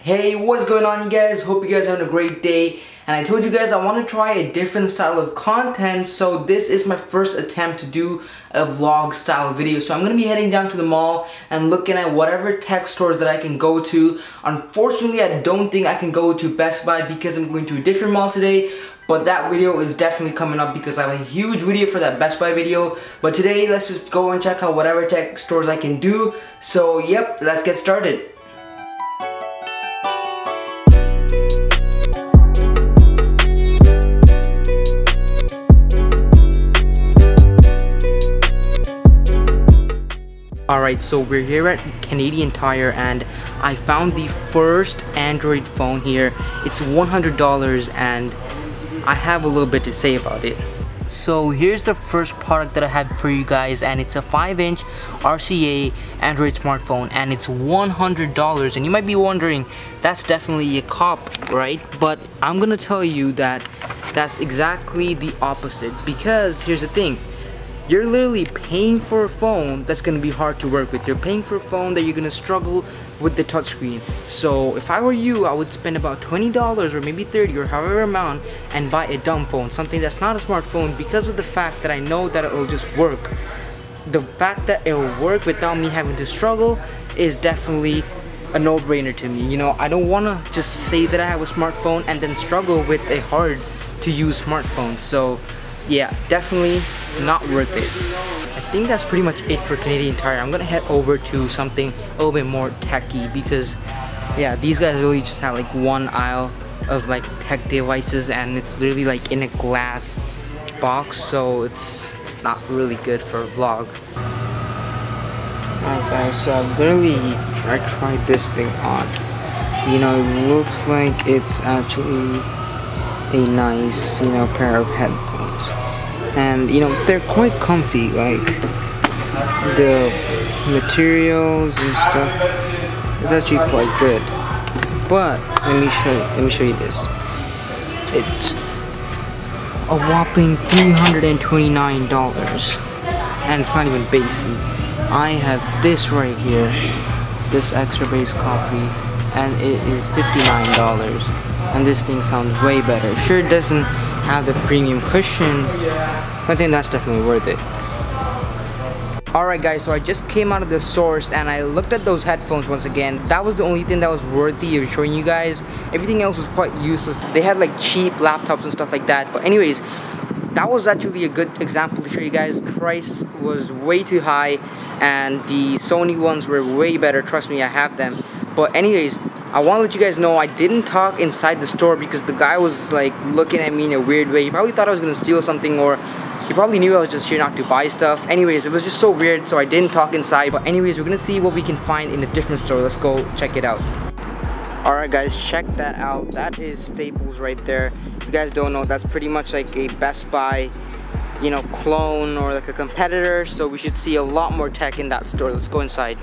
Hey, what's going on you guys? Hope you guys are having a great day. And I told you guys I want to try a different style of content, so this is my first attempt to do a vlog style video. So I'm going to be heading down to the mall and looking at whatever tech stores that I can go to. Unfortunately, I don't think I can go to Best Buy because I'm going to a different mall today. But that video is definitely coming up because I have a huge video for that Best Buy video. But today, let's just go and check out whatever tech stores I can do. So yep, let's get started. Alright, so we're here at Canadian Tire and I found the first Android phone here. It's $100 and I have a little bit to say about it. So here's the first product that I have for you guys, and it's a 5-inch RCA Android smartphone and it's $100. And you might be wondering, that's definitely a cop, right? But I'm gonna tell you that that's exactly the opposite, because here's the thing. You're literally paying for a phone that's gonna be hard to work with. You're paying for a phone that you're gonna struggle with the touchscreen. So if I were you, I would spend about $20 or maybe $30 or however amount and buy a dumb phone, something that's not a smartphone, because of the fact that I know that it'll just work. The fact that it'll work without me having to struggle is definitely a no-brainer to me. You know, I don't wanna just say that I have a smartphone and then struggle with a hard to use smartphone. So yeah, definitely not worth it. I think that's pretty much it for Canadian Tire. I'm gonna head over to something a little bit more techy because yeah, these guys really just have like one aisle of like tech devices and it's literally like in a glass box, so it's not really good for a vlog. Alright guys, so I tried this thing on. You know, it looks like it's actually a nice, you know, pair of headphones. And you know, they're quite comfy, like the materials and stuff is actually quite good. But let me show you this. It's a whopping $329 and it's not even basic. I have this right here, this extra base copy, and it is $59, and this thing sounds way better. Sure, it doesn't have the premium cushion, but I think that's definitely worth it. Alright guys, so I just came out of the source and I looked at those headphones once again. That was the only thing that was worthy of showing you guys. Everything else was quite useless. They had like cheap laptops and stuff like that. But anyways, that was actually a good example to show you guys. Price was way too high and the Sony ones were way better. Trust me, I have them. But anyways, I want to let you guys know I didn't talk inside the store because the guy was like looking at me in a weird way. He probably thought I was gonna steal something, or he probably knew I was just here not to buy stuff. Anyways, it was just so weird, so I didn't talk inside. But anyways, we're gonna see what we can find in a different store. Let's go check it out. Alright guys, check that out. That is Staples right there. If you guys don't know, that's pretty much like a Best Buy, you know, clone or like a competitor. So we should see a lot more tech in that store. Let's go inside.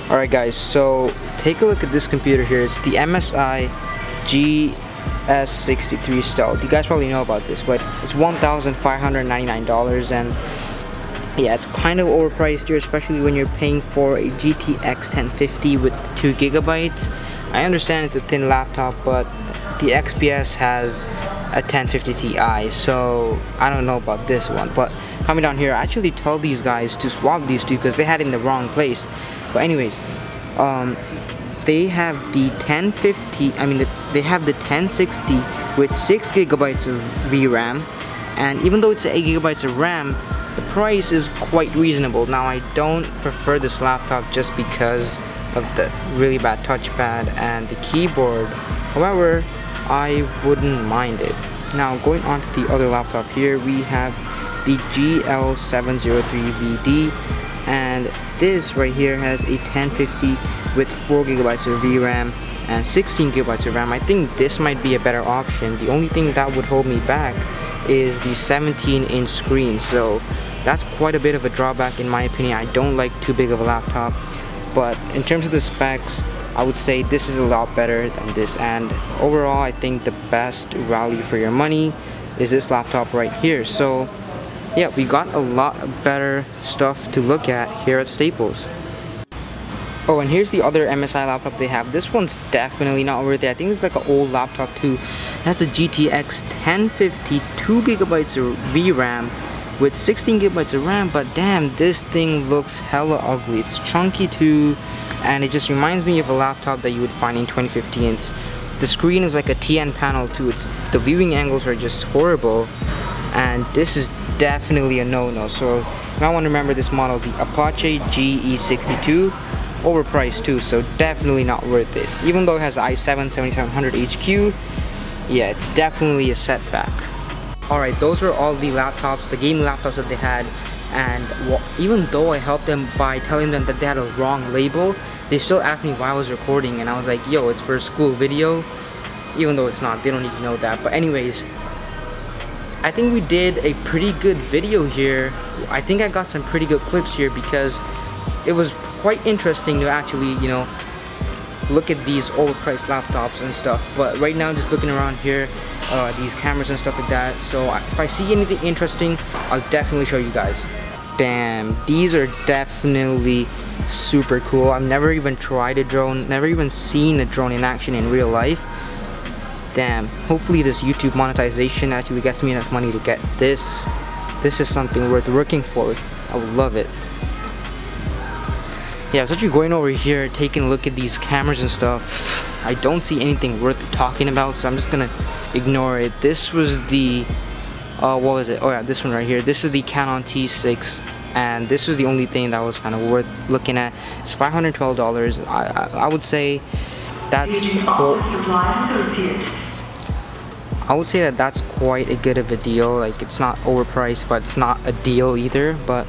Alright guys, so take a look at this computer here. It's the MSI GS63 Stealth. You guys probably know about this, but it's $1,599 and yeah, it's kind of overpriced here, especially when you're paying for a GTX 1050 with 2 gigabytes. I understand it's a thin laptop, but the XPS has a 1050 Ti, so I don't know about this one. But coming down here, I actually tell these guys to swap these two because they had it in the wrong place. But anyways, they have the 1050, they have the 1060 with 6 gigabytes of VRAM, and even though it's 8 gigabytes of RAM, the price is quite reasonable. Now, I don't prefer this laptop just because of the really bad touchpad and the keyboard. However, I wouldn't mind it. Now going on to the other laptop here, we have the GL703VD, and this right here has a 1050 with 4 gigabytes of VRAM and 16 gigabytes of RAM. I think this might be a better option. The only thing that would hold me back is the 17-inch screen, so that's quite a bit of a drawback in my opinion. I don't like too big of a laptop, but in terms of the specs, I would say this is a lot better than this, and overall I think the best value for your money is this laptop right here. So yeah, we got a lot better stuff to look at here at Staples. Oh, and here's the other MSI laptop they have. This one's definitely not worth it. I think it's like an old laptop too. It has a GTX 1050, 2 gigabytes of VRAM with 16 gigabytes of RAM, but damn, this thing looks hella ugly. It's chunky too, and it just reminds me of a laptop that you would find in 2015. The screen is like a TN panel too. The viewing angles are just horrible, and this is definitely a no-no. So you might want to remember this model, the Apache GE62. Overpriced too, so definitely not worth it. Even though it has i7-7700 HQ, yeah, it's definitely a setback. Alright, those were all the laptops, the gaming laptops that they had, and even though I helped them by telling them that they had a wrong label, they still asked me why I was recording, and I was like, yo, it's for a school video, even though it's not. They don't need to know that. But anyways, I think we did a pretty good video here. I think I got some pretty good clips here because it was quite interesting to actually, you know, look at these overpriced laptops and stuff. But right now, just looking around here, these cameras and stuff like that. So if I see anything interesting, I'll definitely show you guys. Damn, these are definitely super cool. I've never even tried a drone, never even seen a drone in action in real life. Damn, hopefully this YouTube monetization actually gets me enough money to get this. This is something worth working for. I would love it. Yeah, I was actually going over here, taking a look at these cameras and stuff. I don't see anything worth talking about, so I'm just gonna ignore it. This was the, what was it? Oh yeah, this one right here. This is the Canon T6, and this was the only thing that was kind of worth looking at. It's $512. I would say that's cool. I would say that that's quite a good of a deal. Like, it's not overpriced, but it's not a deal either. But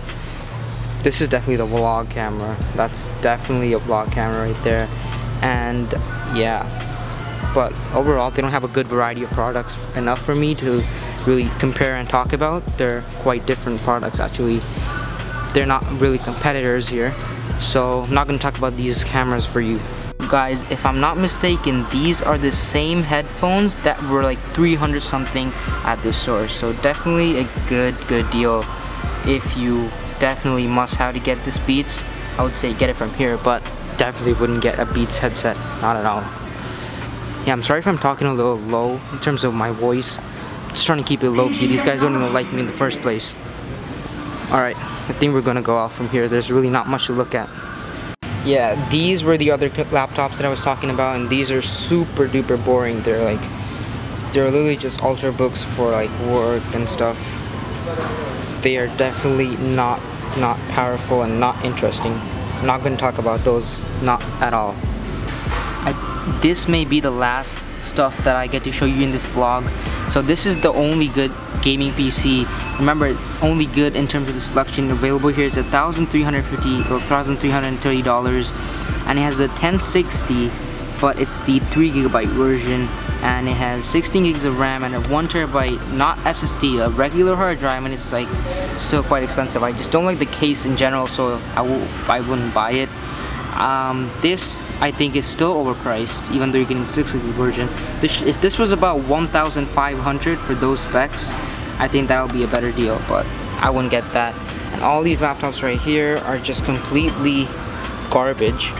this is definitely the vlog camera. That's definitely a vlog camera right there. And yeah, but overall they don't have a good variety of products enough for me to really compare and talk about. They're quite different products actually. They're not really competitors here, so I'm not going to talk about these cameras for you guys. If I'm not mistaken, these are the same headphones that were like 300 something at the source. So definitely a good deal. If you definitely must have to get this Beats, I would say get it from here, but definitely wouldn't get a Beats headset, not at all. Yeah, I'm sorry if I'm talking a little low in terms of my voice. Just trying to keep it low-key. These guys don't even like me in the first place. Alright, I think we're gonna go off from here. There's really not much to look at. Yeah, these were the other laptops that I was talking about, and these are super duper boring. They're literally just ultrabooks for like work and stuff. They are definitely not powerful and not interesting. I'm not going to talk about those, not at all. This may be the last stuff that I get to show you in this vlog. So this is the only good gaming PC. Remember, only good in terms of the selection available here is $1,330, and it has a 1060, but it's the 3 gigabyte version, and it has 16 gigs of RAM and a 1 terabyte, not SSD, a regular hard drive, and it's like still quite expensive. I just don't like the case in general, so I wouldn't buy it. This I think is still overpriced, even though you're getting the 6 gig version. If this was about $1,500 for those specs, I think that would be a better deal, but I wouldn't get that. And all these laptops right here are just completely garbage.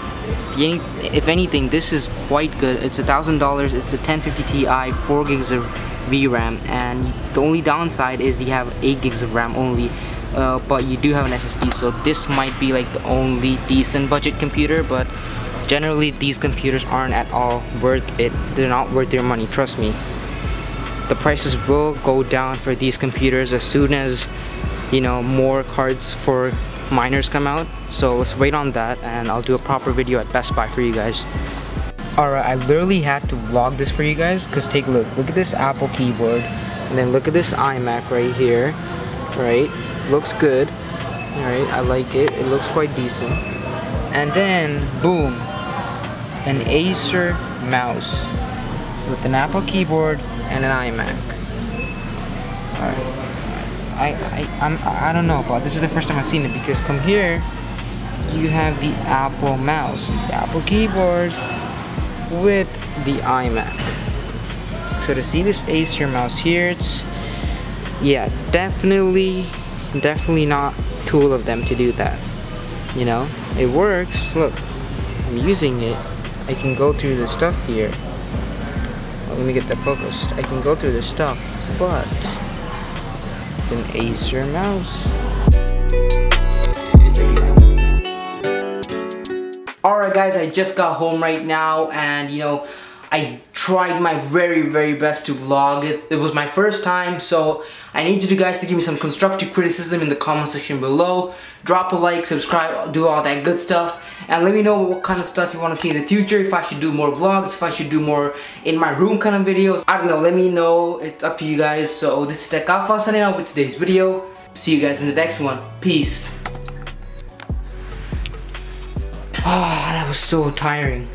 If anything, this is quite good. It's $1,000. It's a 1050 Ti, 4 gigs of VRAM, and the only downside is you have 8 gigs of RAM only. But you do have an SSD, so this might be like the only decent budget computer, but generally these computers aren't at all worth it. They're not worth your money, trust me. The prices will go down for these computers as soon as, you know, more cards for miners come out. So let's wait on that, and I'll do a proper video at Best Buy for you guys. Alright, I literally had to vlog this for you guys, because take a look at this Apple keyboard. And then look at this iMac right here, right? Looks good, right? I like it. It looks quite decent. And then, boom, an Acer mouse with an Apple keyboard and an iMac. Alright. I don't know, but this is the first time I've seen it, because come here, you have the Apple mouse, the Apple keyboard with the iMac. So to see this Acer mouse here, it's, yeah, definitely not cool of them to do that. You know, it works. Look, I'm using it. I can go through the stuff here. Well, let me get that focused. I can go through the stuff, but it's an Acer mouse. Alright guys, I just got home right now, and you know, I tried my very best to vlog. It was my first time, so I need you guys to give me some constructive criticism in the comment section below. Drop a like, subscribe, do all that good stuff, and let me know what kind of stuff you want to see in the future. If I should do more vlogs, if I should do more in my room kind of videos. I don't know, let me know. It's up to you guys. So this is Tech Alpha signing out with today's video. See you guys in the next one. Peace. Ah, that was so tiring.